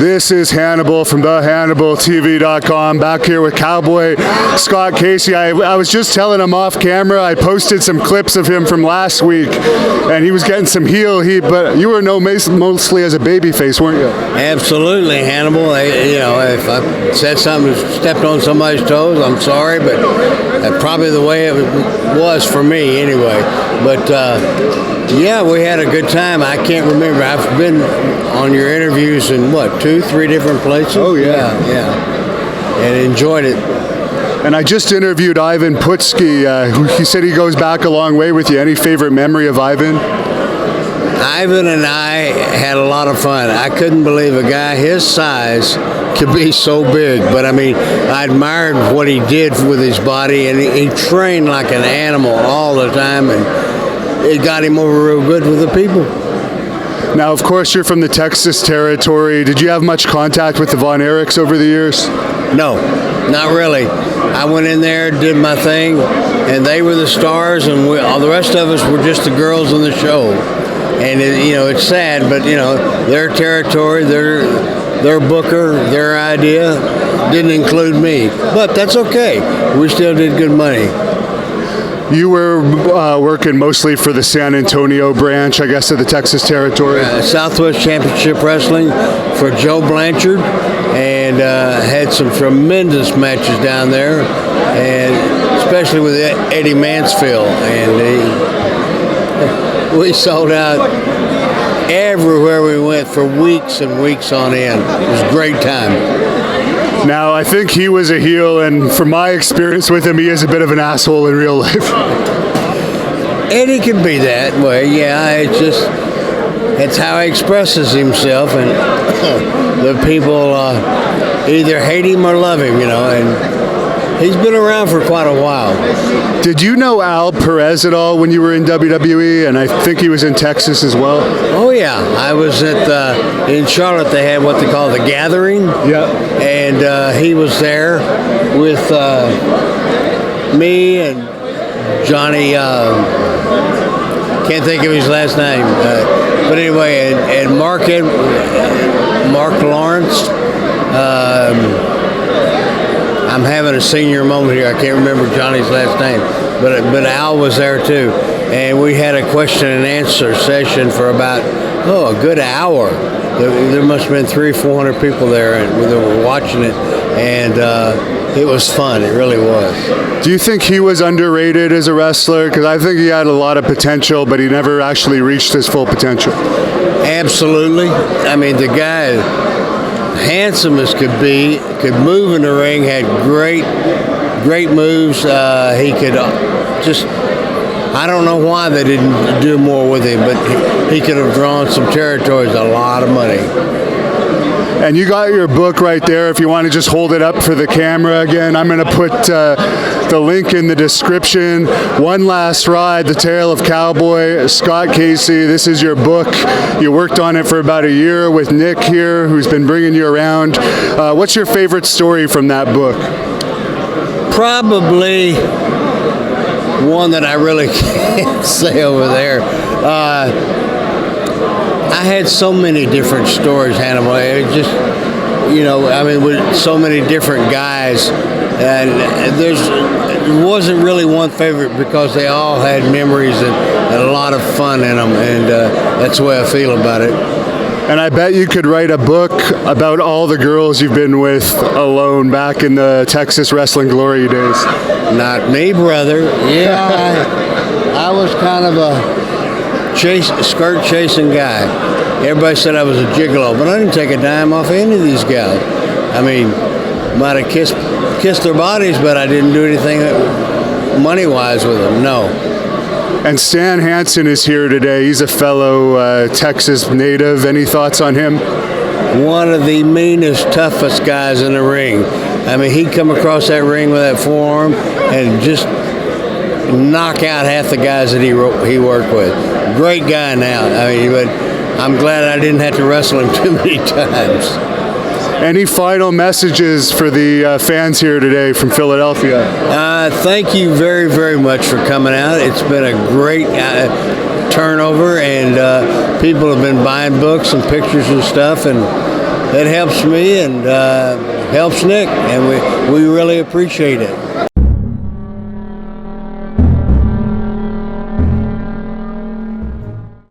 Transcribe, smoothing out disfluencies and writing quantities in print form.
This is Hannibal from the HannibalTV.com, back here with Cowboy Scott Casey. I was just telling him off camera, I posted some clips of him from last week, and he was getting some heat, but you were known mostly as a babyface, weren't you? Absolutely, Hannibal. If I said something, stepped on somebody's toes, I'm sorry, but that's probably the way it was for me anyway. But yeah, we had a good time. I can't remember. I've been on your interviews in, 2-3 different places? Oh, yeah. Yeah. And enjoyed it. And I just interviewed Ivan Putski. He said he goes back a long way with you. Any favorite memory of Ivan? Ivan and I had a lot of fun. I couldn't believe a guy his size could be so big. But, I mean, I admired what he did with his body, and he trained like an animal all the time, and it got him over real good with the people. Now, of course, you're from the Texas territory. Did you have much contact with the Von Erichs over the years? No, not really. I went in there, did my thing, and they were the stars, and all the rest of us were just the girls in the show. And it's sad, but their territory, their booker, their idea didn't include me. But that's okay. We still did good money. You were working mostly for the San Antonio branch, I guess, of the Texas territory. Southwest Championship Wrestling for Joe Blanchard, and had some tremendous matches down there, and especially with Eddie Mansfield. And we sold out everywhere we went for weeks and weeks on end. It was a great time. Now, I think he was a heel, and from my experience with him, he is a bit of an asshole in real life. Eddie can be that way, yeah. It's how he expresses himself, and the people either hate him or love him, and he's been around for quite a while. Did you know Al Perez at all when you were in WWE? And I think he was in Texas as well. Oh yeah, I was in Charlotte. They had what they call the Gathering. Yeah. And he was there with me and Johnny. Can't think of his last name, but anyway, and Mark Lawrence. I'm having a senior moment here. I can't remember Johnny's last name, but Al was there too, and we had a question and answer session for about a good hour. There must have been 300-400 people there, and they were watching it, and it was fun. It really was. Do you think he was underrated as a wrestler? Because I think he had a lot of potential, but he never actually reached his full potential. Absolutely. I mean, the guy, handsome as could be, could move in the ring, had great moves. He could I don't know why they didn't do more with him, but he could have drawn some territories a lot of money. And you got your book right there. If you want to just hold it up for the camera again, I'm going to put the link in the description. One Last Ride, The Tale of Cowboy Scott Casey. This is your book. You worked on it for about a year with Nick here, who's been bringing you around. What's your favorite story from that book? Probably one that I really can't say over there. I had so many different stories, Hannibal. It just, with so many different guys, and there wasn't really one favorite because they all had memories and a lot of fun in them, and that's the way I feel about it. And I bet you could write a book about all the girls you've been with alone back in the Texas wrestling glory days. Not me, brother. Yeah, I was kind of a skirt chasing guy. Everybody said I was a gigolo, but I didn't take a dime off any of these guys. I mean, might have kissed their bodies, but I didn't do anything money-wise with them, no. And Stan Hansen is here today. He's a fellow Texas native. Any thoughts on him? One of the meanest, toughest guys in the ring. I mean, he'd come across that ring with that forearm and just knock out half the guys that he worked with. Great guy now. I mean, but I'm glad I didn't have to wrestle him too many times. Any final messages for the fans here today from Philadelphia? Thank you very, very much for coming out. It's been a great turnover, and people have been buying books and pictures and stuff, and that helps me and helps Nick, and we really appreciate it.